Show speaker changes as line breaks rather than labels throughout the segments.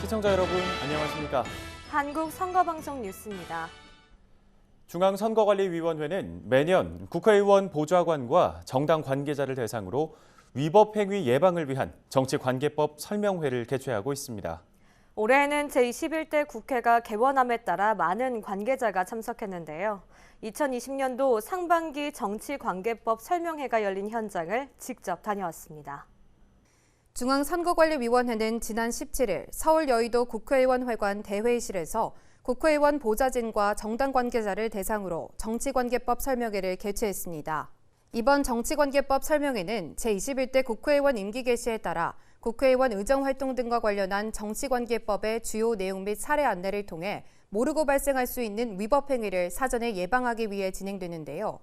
시청자 여러분, 안녕하십니까?
한국 선거방송 뉴스입니다.
중앙선거관리위원회는 매년 국회의원 보좌관과 정당 관계자를 대상으로 위법 행위 예방을 위한 정치관계법 설명회를 개최하고 있습니다.
올해에는 제21대 국회가 개원함에 따라 많은 관계자가 참석했는데요. 2020년도 상반기 정치관계법 설명회가 열린 현장을 직접 다녀왔습니다.
중앙선거관리위원회는 지난 17일 서울 여의도 국회의원회관 대회의실에서 국회의원 보좌진과 정당 관계자를 대상으로 정치관계법 설명회를 개최했습니다. 이번 정치관계법 설명회는 제21대 국회의원 임기 개시에 따라 국회의원 의정활동 등과 관련한 정치관계법의 주요 내용 및 사례 안내를 통해 모르고 발생할 수 있는 위법 행위를 사전에 예방하기 위해 진행되는데요.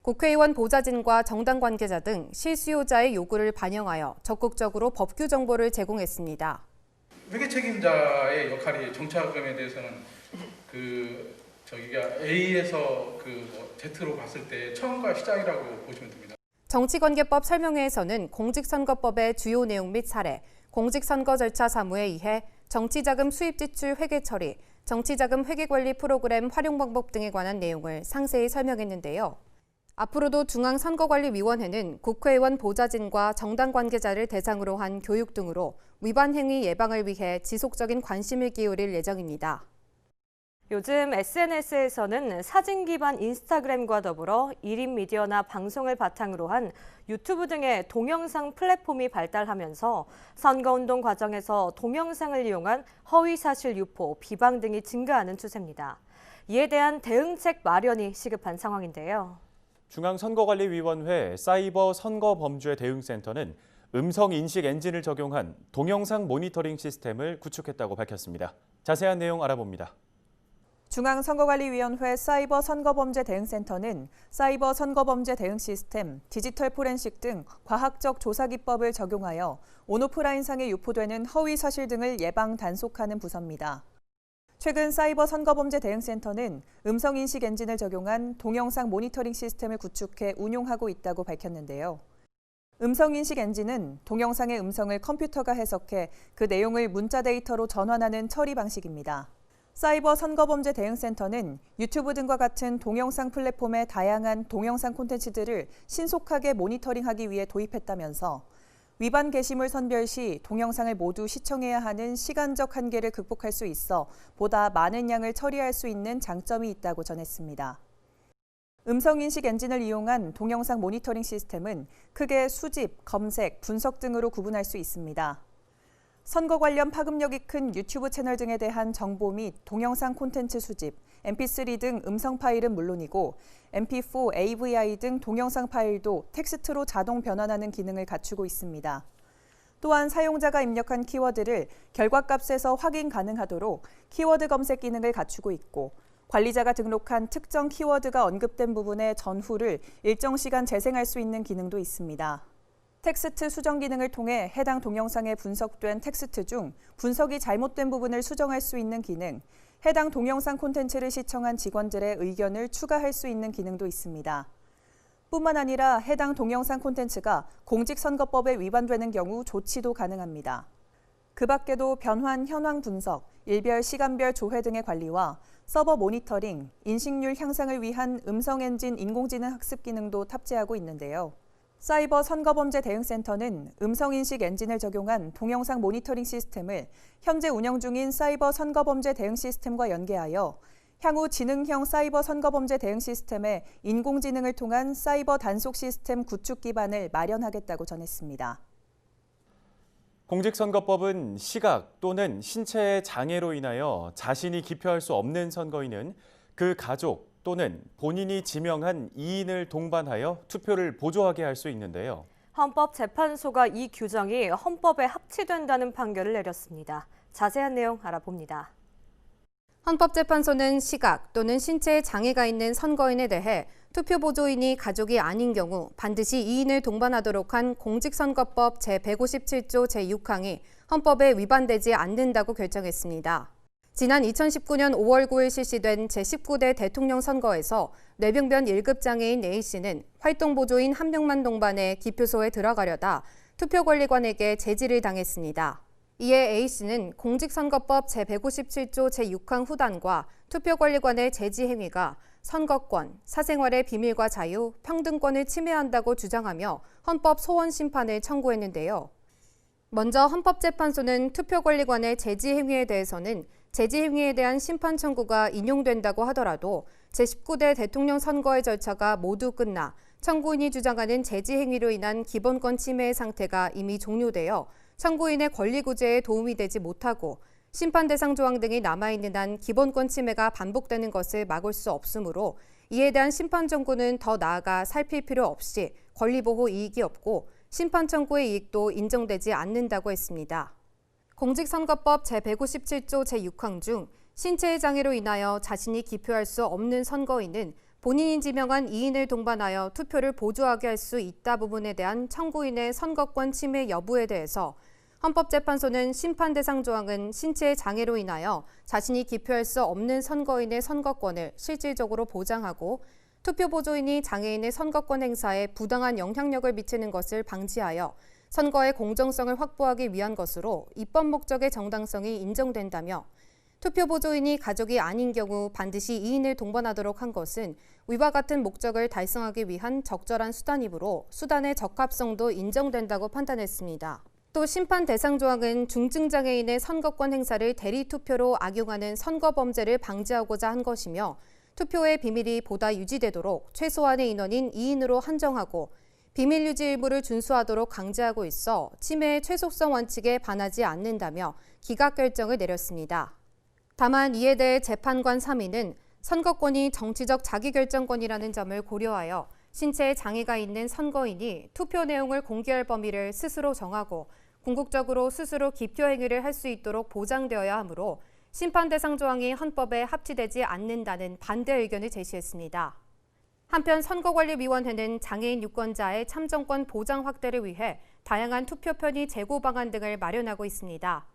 국회의원 보좌진과 정당 관계자 등 실수요자의 요구를 반영하여 적극적으로 법규 정보를 제공했습니다.
회계 책임자의 역할이 정착금에 대해서는 저기가 A에서 Z로 봤을 때 처음과 시작이라고 보시면 됩니다.
정치관계법 설명회에서는 공직선거법의 주요 내용 및 사례, 공직선거 절차 사무에 의해 정치자금 수입 지출 회계 처리, 정치자금 회계관리 프로그램 활용 방법 등에 관한 내용을 상세히 설명했는데요. 앞으로도 중앙선거관리위원회는 국회의원 보좌진과 정당 관계자를 대상으로 한 교육 등으로 위반 행위 예방을 위해 지속적인 관심을 기울일 예정입니다.
요즘 SNS에서는 사진 기반 인스타그램과 더불어 1인 미디어나 방송을 바탕으로 한 유튜브 등의 동영상 플랫폼이 발달하면서 선거운동 과정에서 동영상을 이용한 허위사실 유포, 비방 등이 증가하는 추세입니다. 이에 대한 대응책 마련이 시급한 상황인데요.
중앙선거관리위원회 사이버 선거범죄 대응센터는 음성인식 엔진을 적용한 동영상 모니터링 시스템을 구축했다고 밝혔습니다. 자세한 내용 알아봅니다.
중앙선거관리위원회 사이버 선거범죄 대응센터는 사이버 선거범죄 대응 시스템, 디지털 포렌식 등 과학적 조사 기법을 적용하여 온오프라인상에 유포되는 허위 사실 등을 예방 단속하는 부서입니다. 최근 사이버 선거범죄 대응센터는 음성인식 엔진을 적용한 동영상 모니터링 시스템을 구축해 운용하고 있다고 밝혔는데요. 음성인식 엔진은 동영상의 음성을 컴퓨터가 해석해 그 내용을 문자 데이터로 전환하는 처리 방식입니다. 사이버 선거범죄 대응센터는 유튜브 등과 같은 동영상 플랫폼의 다양한 동영상 콘텐츠들을 신속하게 모니터링하기 위해 도입했다면서 위반 게시물 선별 시 동영상을 모두 시청해야 하는 시간적 한계를 극복할 수 있어 보다 많은 양을 처리할 수 있는 장점이 있다고 전했습니다. 음성인식 엔진을 이용한 동영상 모니터링 시스템은 크게 수집, 검색, 분석 등으로 구분할 수 있습니다. 선거 관련 파급력이 큰 유튜브 채널 등에 대한 정보 및 동영상 콘텐츠 수집, mp3 등 음성 파일은 물론이고 mp4, AVI 등 동영상 파일도 텍스트로 자동 변환하는 기능을 갖추고 있습니다. 또한 사용자가 입력한 키워드를 결과값에서 확인 가능하도록 키워드 검색 기능을 갖추고 있고 관리자가 등록한 특정 키워드가 언급된 부분의 전후를 일정 시간 재생할 수 있는 기능도 있습니다. 텍스트 수정 기능을 통해 해당 동영상에 분석된 텍스트 중 분석이 잘못된 부분을 수정할 수 있는 기능, 해당 동영상 콘텐츠를 시청한 직원들의 의견을 추가할 수 있는 기능도 있습니다. 뿐만 아니라 해당 동영상 콘텐츠가 공직선거법에 위반되는 경우 조치도 가능합니다. 그 밖에도 변환 현황 분석, 일별 시간별 조회 등의 관리와 서버 모니터링, 인식률 향상을 위한 음성 엔진 인공지능 학습 기능도 탑재하고 있는데요. 사이버 선거범죄 대응센터는 음성인식 엔진을 적용한 동영상 모니터링 시스템을 현재 운영 중인 사이버 선거범죄 대응 시스템과 연계하여 향후 지능형 사이버 선거범죄 대응 시스템의 인공지능을 통한 사이버 단속 시스템 구축 기반을 마련하겠다고 전했습니다.
공직선거법은 시각 또는 신체의 장애로 인하여 자신이 기표할 수 없는 선거인은 그 가족 또는 본인이 지명한 이인을 동반하여 투표를 보조하게 할 수 있는데요.
헌법재판소가 이 규정이 헌법에 합치된다는 판결을 내렸습니다. 자세한 내용 알아봅니다.
헌법재판소는 시각 또는 신체에 장애가 있는 선거인에 대해 투표 보조인이 가족이 아닌 경우 반드시 이인을 동반하도록 한 공직선거법 제157조 제6항이 헌법에 위반되지 않는다고 결정했습니다. 지난 2019년 5월 9일 실시된 제19대 대통령 선거에서 뇌병변 1급 장애인 A씨는 활동보조인 한 명만 동반해 기표소에 들어가려다 투표관리관에게 제지를 당했습니다. 이에 A씨는 공직선거법 제157조 제6항 후단과 투표관리관의 제지 행위가 선거권, 사생활의 비밀과 자유, 평등권을 침해한다고 주장하며 헌법 소원 심판을 청구했는데요. 먼저 헌법재판소는 투표관리관의 제지 행위에 대해서는 제지 행위에 대한 심판 청구가 인용된다고 하더라도 제19대 대통령 선거의 절차가 모두 끝나 청구인이 주장하는 제지 행위로 인한 기본권 침해의 상태가 이미 종료되어 청구인의 권리 구제에 도움이 되지 못하고 심판 대상 조항 등이 남아있는 한 기본권 침해가 반복되는 것을 막을 수 없으므로 이에 대한 심판 청구는 더 나아가 살필 필요 없이 권리보호 이익이 없고 심판 청구의 이익도 인정되지 않는다고 했습니다. 공직선거법 제157조 제6항 중 신체의 장애로 인하여 자신이 기표할 수 없는 선거인은 본인이 지명한 이인을 동반하여 투표를 보조하게 할 수 있다 부분에 대한 청구인의 선거권 침해 여부에 대해서 헌법재판소는 심판 대상 조항은 신체의 장애로 인하여 자신이 기표할 수 없는 선거인의 선거권을 실질적으로 보장하고 투표 보조인이 장애인의 선거권 행사에 부당한 영향력을 미치는 것을 방지하여 선거의 공정성을 확보하기 위한 것으로 입법 목적의 정당성이 인정된다며 투표 보조인이 가족이 아닌 경우 반드시 이인을 동반하도록 한 것은 위와 같은 목적을 달성하기 위한 적절한 수단이므로 수단의 적합성도 인정된다고 판단했습니다. 또 심판 대상 조항은 중증장애인의 선거권 행사를 대리투표로 악용하는 선거범죄를 방지하고자 한 것이며 투표의 비밀이 보다 유지되도록 최소한의 인원인 2인으로 한정하고 비밀 유지 일부를 준수하도록 강제하고 있어 침해의 최소성 원칙에 반하지 않는다며 기각 결정을 내렸습니다. 다만 이에 대해 재판관 3인은 선거권이 정치적 자기결정권이라는 점을 고려하여 신체에 장애가 있는 선거인이 투표 내용을 공개할 범위를 스스로 정하고 궁극적으로 스스로 기표 행위를 할 수 있도록 보장되어야 하므로 심판 대상 조항이 헌법에 합치되지 않는다는 반대 의견을 제시했습니다. 한편 선거관리위원회는 장애인 유권자의 참정권 보장 확대를 위해 다양한 투표 편의 제고 방안 등을 마련하고 있습니다.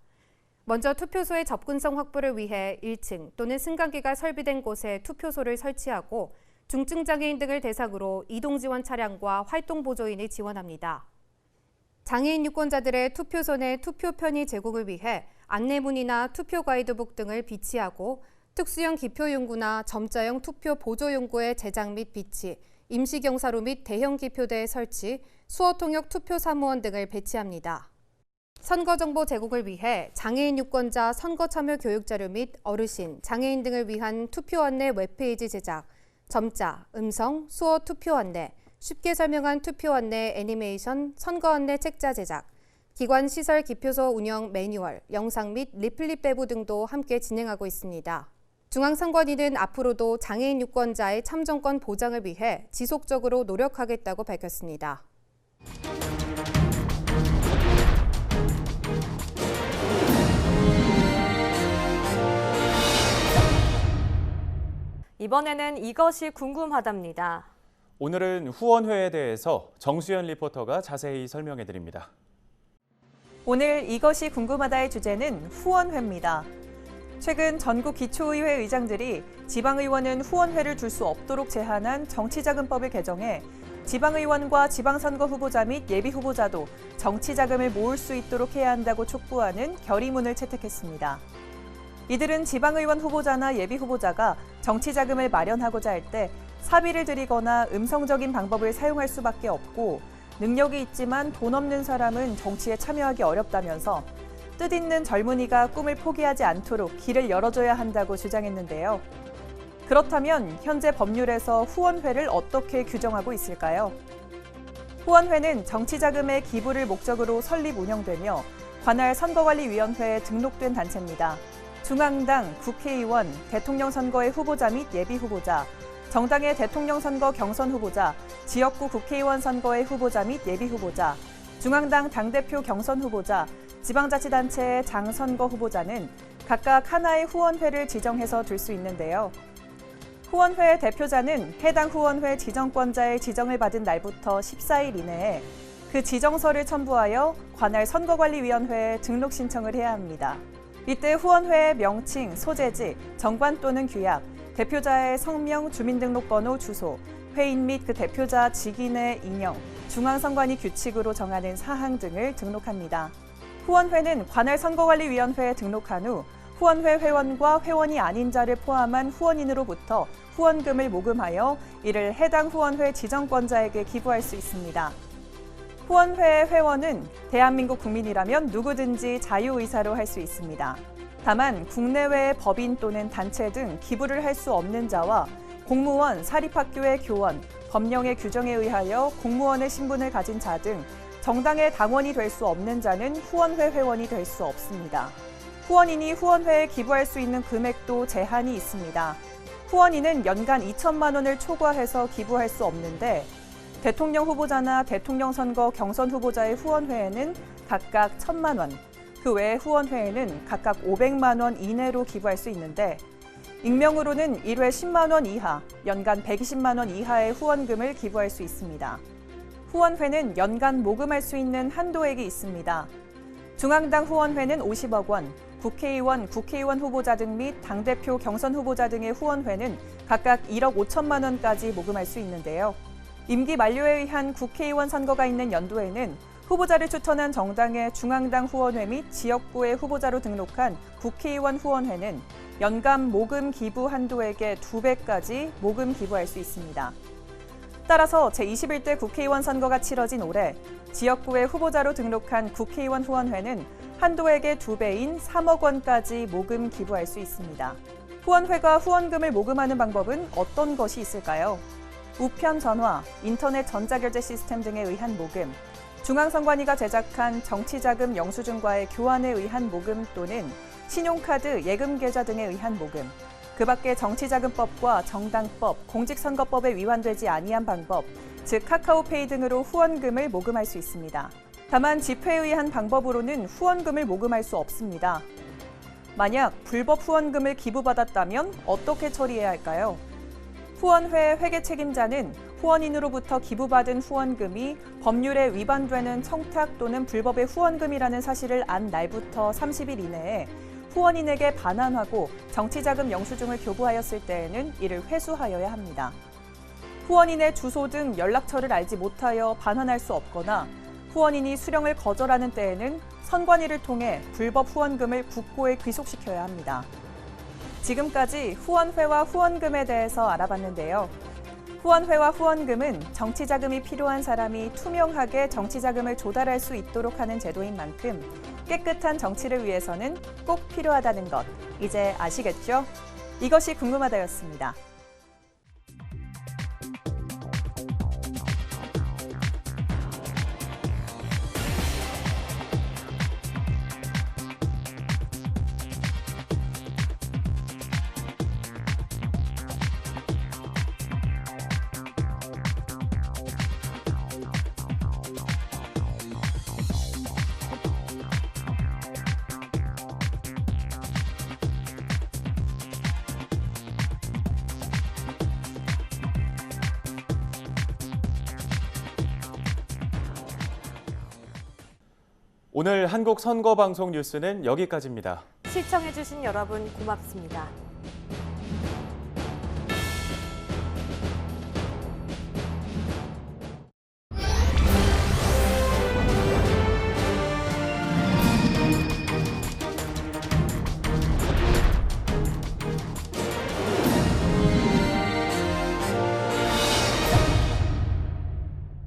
먼저 투표소의 접근성 확보를 위해 1층 또는 승강기가 설비된 곳에 투표소를 설치하고 중증장애인 등을 대상으로 이동 지원 차량과 활동 보조인을 지원합니다. 장애인 유권자들의 투표소 내 투표 편의 제공을 위해 안내문이나 투표 가이드북 등을 비치하고 특수형 기표용구나 점자형 투표 보조용구의 제작 및 비치, 임시경사로 및 대형 기표대의 설치, 수어통역 투표 사무원 등을 배치합니다. 선거정보 제공을 위해 장애인 유권자 선거참여 교육자료 및 어르신, 장애인 등을 위한 투표 안내 웹페이지 제작, 점자, 음성, 수어 투표 안내, 쉽게 설명한 투표 안내 애니메이션, 선거 안내 책자 제작, 기관 시설 기표소 운영 매뉴얼, 영상 및 리플릿 배부 등도 함께 진행하고 있습니다. 중앙선관위는 앞으로도 장애인 유권자의 참정권 보장을 위해 지속적으로 노력하겠다고 밝혔습니다.
이번에는 이것이 궁금하답니다.
오늘은 후원회에 대해서 정수연 리포터가 자세히 설명해 드립니다.
오늘 이것이 궁금하다의 주제는 후원회입니다. 최근 전국 기초의회 의장들이 지방의원은 후원회를 둘 수 없도록 제한한 정치자금법을 개정해 지방의원과 지방선거 후보자 및 예비후보자도 정치자금을 모을 수 있도록 해야 한다고 촉구하는 결의문을 채택했습니다. 이들은 지방의원 후보자나 예비후보자가 정치자금을 마련하고자 할 때 사비를 들이거나 음성적인 방법을 사용할 수밖에 없고 능력이 있지만 돈 없는 사람은 정치에 참여하기 어렵다면서 뜻있는 젊은이가 꿈을 포기하지 않도록 길을 열어줘야 한다고 주장했는데요. 그렇다면 현재 법률에서 후원회를 어떻게 규정하고 있을까요? 후원회는 정치자금의 기부를 목적으로 설립 운영되며 관할 선거관리위원회에 등록된 단체입니다. 중앙당, 국회의원, 대통령 선거의 후보자 및 예비후보자, 정당의 대통령 선거 경선 후보자, 지역구 국회의원 선거의 후보자 및 예비후보자, 중앙당 당대표 경선 후보자, 지방자치단체의 장선거 후보자는 각각 하나의 후원회를 지정해서 둘 수 있는데요. 후원회 대표자는 해당 후원회 지정권자의 지정을 받은 날부터 14일 이내에 그 지정서를 첨부하여 관할 선거관리위원회에 등록 신청을 해야 합니다. 이때 후원회의 명칭, 소재지, 정관 또는 규약, 대표자의 성명, 주민등록번호, 주소, 회인 및 그 대표자 직인의 인형, 중앙선관위 규칙으로 정하는 사항 등을 등록합니다. 후원회는 관할 선거관리위원회에 등록한 후 후원회 회원과 회원이 아닌 자를 포함한 후원인으로부터 후원금을 모금하여 이를 해당 후원회 지정권자에게 기부할 수 있습니다. 후원회 회원은 대한민국 국민이라면 누구든지 자유의사로 할 수 있습니다. 다만 국내외의 법인 또는 단체 등 기부를 할 수 없는 자와 공무원, 사립학교의 교원, 법령의 규정에 의하여 공무원의 신분을 가진 자 등 정당의 당원이 될 수 없는 자는 후원회 회원이 될 수 없습니다. 후원인이 후원회에 기부할 수 있는 금액도 제한이 있습니다. 후원인은 연간 2천만 원을 초과해서 기부할 수 없는데 대통령 후보자나 대통령 선거 경선 후보자의 후원회에는 각각 1,000만 원, 그 외의 후원회에는 각각 500만 원 이내로 기부할 수 있는데 익명으로는 1회 10만 원 이하, 연간 120만 원 이하의 후원금을 기부할 수 있습니다. 후원회는 연간 모금할 수 있는 한도액이 있습니다. 중앙당 후원회는 50억 원, 국회의원 후보자 등 및 당대표 경선 후보자 등의 후원회는 각각 1억 5천만 원까지 모금할 수 있는데요. 임기 만료에 의한 국회의원 선거가 있는 연도에는 후보자를 추천한 정당의 중앙당 후원회 및 지역구의 후보자로 등록한 국회의원 후원회는 연간 모금 기부 한도액의 2배까지 모금 기부할 수 있습니다. 따라서 제21대 국회의원 선거가 치러진 올해 지역구의 후보자로 등록한 국회의원 후원회는 한도액의 2배인 3억 원까지 모금 기부할 수 있습니다. 후원회가 후원금을 모금하는 방법은 어떤 것이 있을까요? 우편 전화, 인터넷 전자결제 시스템 등에 의한 모금, 중앙선관위가 제작한 정치자금 영수증과의 교환에 의한 모금 또는 신용카드 예금계좌 등에 의한 모금, 그 밖에 정치자금법과 정당법, 공직선거법에 위반되지 아니한 방법, 즉 카카오페이 등으로 후원금을 모금할 수 있습니다. 다만 집회에 의한 방법으로는 후원금을 모금할 수 없습니다. 만약 불법 후원금을 기부받았다면 어떻게 처리해야 할까요? 후원회 회계 책임자는 후원인으로부터 기부받은 후원금이 법률에 위반되는 청탁 또는 불법의 후원금이라는 사실을 안 날부터 30일 이내에 후원인에게 반환하고 정치자금 영수증을 교부하였을 때에는 이를 회수하여야 합니다. 후원인의 주소 등 연락처를 알지 못하여 반환할 수 없거나 후원인이 수령을 거절하는 때에는 선관위를 통해 불법 후원금을 국고에 귀속시켜야 합니다. 지금까지 후원회와 후원금에 대해서 알아봤는데요. 후원회와 후원금은 정치자금이 필요한 사람이 투명하게 정치자금을 조달할 수 있도록 하는 제도인 만큼 깨끗한 정치를 위해서는 꼭 필요하다는 것, 이제 아시겠죠? 이것이 궁금하다였습니다.
오늘 한국 선거방송 뉴스는 여기까지입니다.
시청해주신 여러분 고맙습니다.